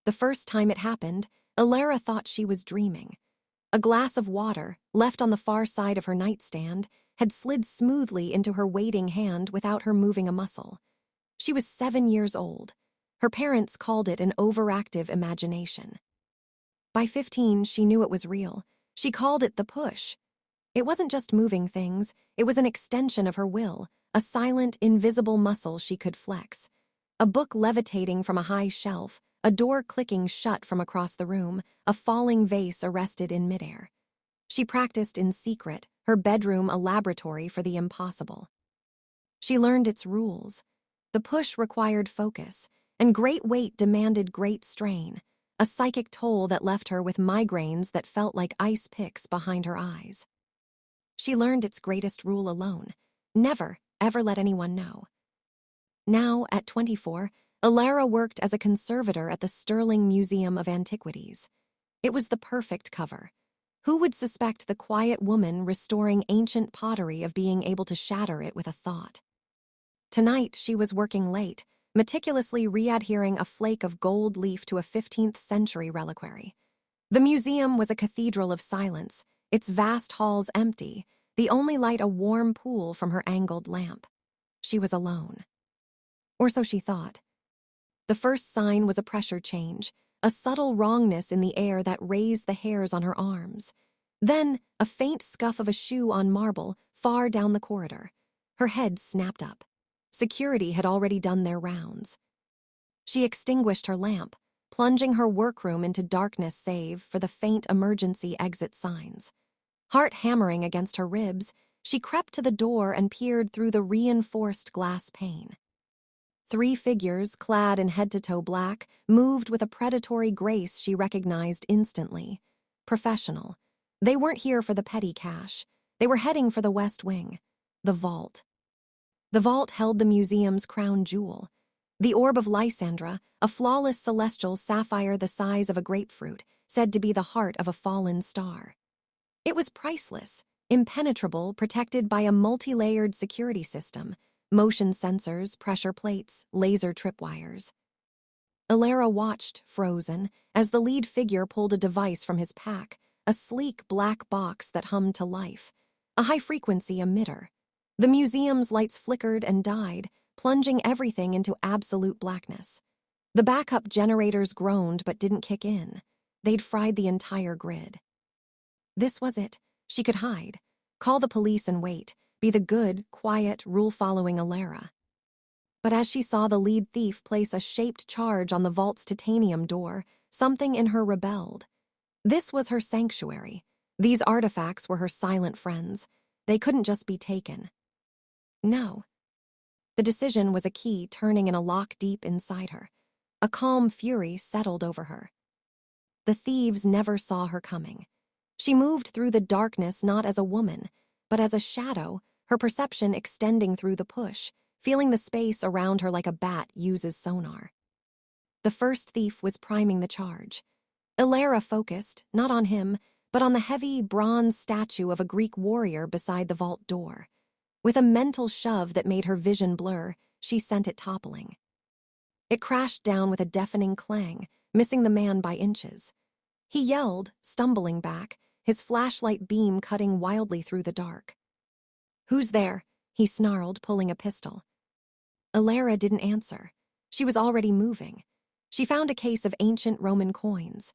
The first time it happened, Alara thought she was dreaming. A glass of water, left on the far side of her nightstand, had slid smoothly into her waiting hand without her moving a muscle. She was 7 years old. Her parents called it an overactive imagination. By 15, she knew it was real. She called it the push. It wasn't just moving things, it was an extension of her will, a silent, invisible muscle she could flex. A book levitating from a high shelf, a door clicking shut from across the room, a falling vase arrested in midair. She practiced in secret, her bedroom a laboratory for the impossible. She learned its rules. The push required focus, and great weight demanded great strain, a psychic toll that left her with migraines that felt like ice picks behind her eyes. She learned its greatest rule alone: never, ever let anyone know. Now, at 24, Alara worked as a conservator at the Sterling Museum of Antiquities. It was the perfect cover. Who would suspect the quiet woman restoring ancient pottery of being able to shatter it with a thought? Tonight, she was working late, meticulously readhering a flake of gold leaf to a 15th century reliquary. The museum was a cathedral of silence, its vast halls empty, the only light a warm pool from her angled lamp. She was alone. Or so she thought. The first sign was a pressure change, a subtle wrongness in the air that raised the hairs on her arms. Then, a faint scuff of a shoe on marble far down the corridor. Her head snapped up. Security had already done their rounds. She extinguished her lamp, plunging her workroom into darkness save for the faint emergency exit signs. Heart hammering against her ribs, she crept to the door and peered through the reinforced glass pane. 3 figures, clad in head-to-toe black, moved with a predatory grace she recognized instantly. Professional. They weren't here for the petty cash. They were heading for the West Wing, the vault. The vault held the museum's crown jewel. The orb of Lysandra, a flawless celestial sapphire the size of a grapefruit, said to be the heart of a fallen star. It was priceless, impenetrable, protected by a multi-layered security system, motion sensors, pressure plates, laser tripwires. Alara watched, frozen, as the lead figure pulled a device from his pack, a sleek black box that hummed to life, a high-frequency emitter. The museum's lights flickered and died, plunging everything into absolute blackness. The backup generators groaned but didn't kick in. They'd fried the entire grid. This was it. She could hide, call the police and wait, be the good, quiet, rule-following Alara. But as she saw the lead thief place a shaped charge on the vault's titanium door, something in her rebelled. This was her sanctuary. These artifacts were her silent friends. They couldn't just be taken. No. The decision was a key turning in a lock deep inside her. A calm fury settled over her. The thieves never saw her coming. She moved through the darkness not as a woman, but as a shadow, her perception extending through the push, feeling the space around her like a bat uses sonar. The first thief was priming the charge. Alara focused, not on him, but on the heavy, bronze statue of a Greek warrior beside the vault door. With a mental shove that made her vision blur, she sent it toppling. It crashed down with a deafening clang, missing the man by inches. He yelled, stumbling back, his flashlight beam cutting wildly through the dark. "Who's there?" he snarled, pulling a pistol. Alara didn't answer. She was already moving. She found a case of ancient Roman coins.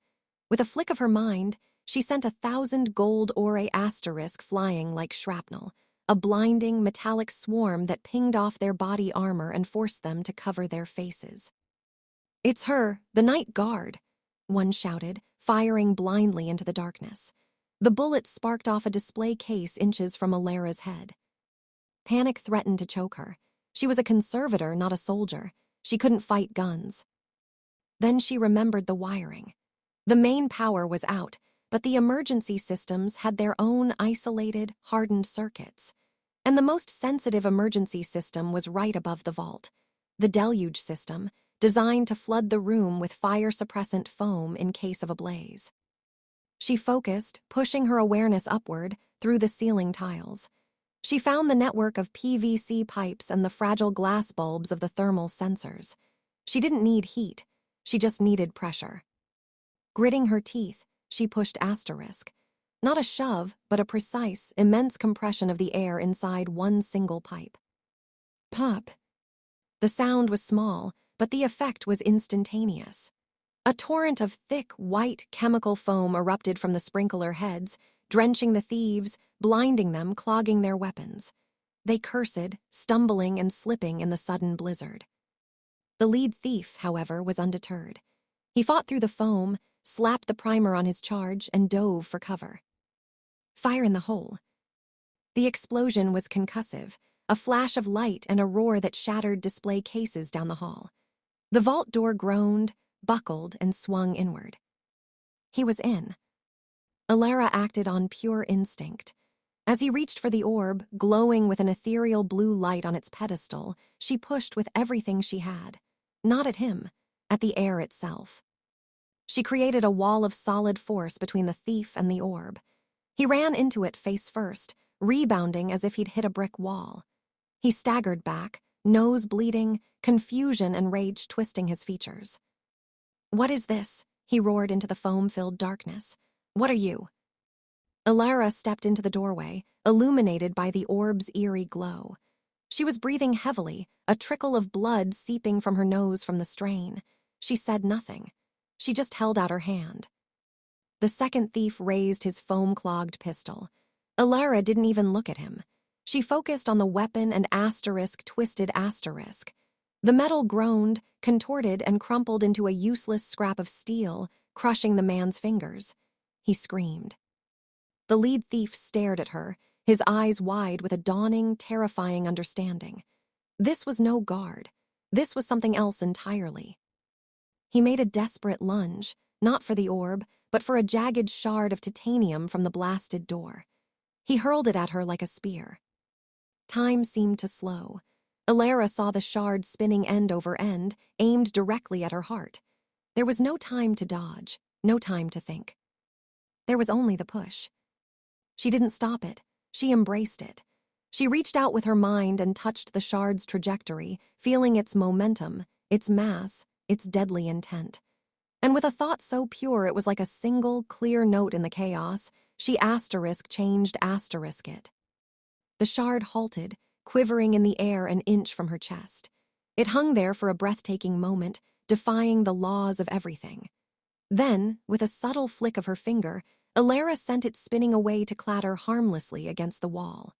With a flick of her mind, she sent 1,000 gold ore asterisk flying like shrapnel, a blinding, metallic swarm that pinged off their body armor and forced them to cover their faces. "It's her, the night guard," one shouted, firing blindly into the darkness. The bullet sparked off a display case inches from Alara's head. Panic threatened to choke her. She was a conservator, not a soldier. She couldn't fight guns. Then she remembered the wiring. The main power was out, but the emergency systems had their own isolated, hardened circuits. And the most sensitive emergency system was right above the vault. The deluge system, designed to flood the room with fire-suppressant foam in case of a blaze. She focused, pushing her awareness upward, through the ceiling tiles. She found the network of PVC pipes and the fragile glass bulbs of the thermal sensors. She didn't need heat. She just needed pressure. Gritting her teeth, she pushed asterisk. Not a shove, but a precise, immense compression of the air inside one single pipe. Pop. The sound was small, but the effect was instantaneous. A torrent of thick, white, chemical foam erupted from the sprinkler heads, drenching the thieves, blinding them, clogging their weapons. They cursed, stumbling and slipping in the sudden blizzard. The lead thief, however, was undeterred. He fought through the foam, slapped the primer on his charge, and dove for cover. Fire in the hole. The explosion was concussive, a flash of light and a roar that shattered display cases down the hall. The vault door groaned, buckled, and swung inward. He was in. Alara acted on pure instinct. As he reached for the orb, glowing with an ethereal blue light on its pedestal, she pushed with everything she had. Not at him, at the air itself. She created a wall of solid force between the thief and the orb. He ran into it face first, rebounding as if he'd hit a brick wall. He staggered back, nose bleeding, confusion and rage twisting his features. "What is this?" he roared into the foam-filled darkness. "What are you?" Alara stepped into the doorway, illuminated by the orb's eerie glow. She was breathing heavily, a trickle of blood seeping from her nose from the strain. She said nothing. She just held out her hand. The second thief raised his foam-clogged pistol. Alara didn't even look at him. She focused on the weapon and twisted asterisk. The metal groaned, contorted, and crumpled into a useless scrap of steel, crushing the man's fingers. He screamed. The lead thief stared at her, his eyes wide with a dawning, terrifying understanding. This was no guard. This was something else entirely. He made a desperate lunge, not for the orb, but for a jagged shard of titanium from the blasted door. He hurled it at her like a spear. Time seemed to slow. Alara saw the shard spinning end over end, aimed directly at her heart. There was no time to dodge, no time to think. There was only the push. She didn't stop it. She embraced it. She reached out with her mind and touched the shard's trajectory, feeling its momentum, its mass, its deadly intent. And with a thought so pure it was like a single, clear note in the chaos, she changed it. The shard halted, quivering in the air an inch from her chest. It hung there for a breathtaking moment, defying the laws of everything. Then, with a subtle flick of her finger, Alara sent it spinning away to clatter harmlessly against the wall.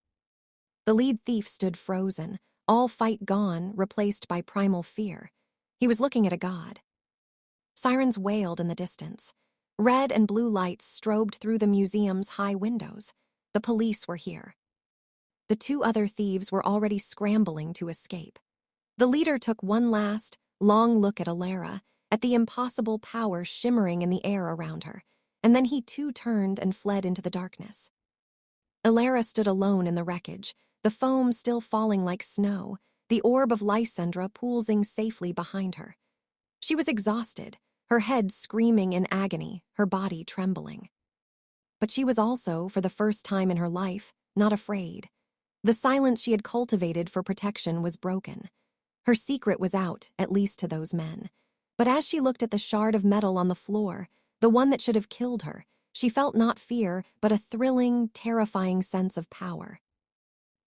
The lead thief stood frozen, all fight gone, replaced by primal fear. He was looking at a god. Sirens wailed in the distance. Red and blue lights strobed through the museum's high windows. The police were here. The two other thieves were already scrambling to escape. The leader took one last, long look at Alara, at the impossible power shimmering in the air around her, and then he too turned and fled into the darkness. Alara stood alone in the wreckage, the foam still falling like snow, the orb of Lysandra poolsing safely behind her. She was exhausted, her head screaming in agony, her body trembling. But she was also, for the first time in her life, not afraid. The silence she had cultivated for protection was broken. Her secret was out, at least to those men. But as she looked at the shard of metal on the floor, the one that should have killed her, she felt not fear, but a thrilling, terrifying sense of power.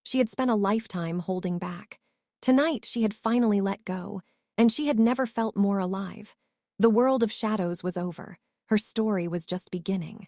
She had spent a lifetime holding back. Tonight she had finally let go, and she had never felt more alive. The world of shadows was over. Her story was just beginning.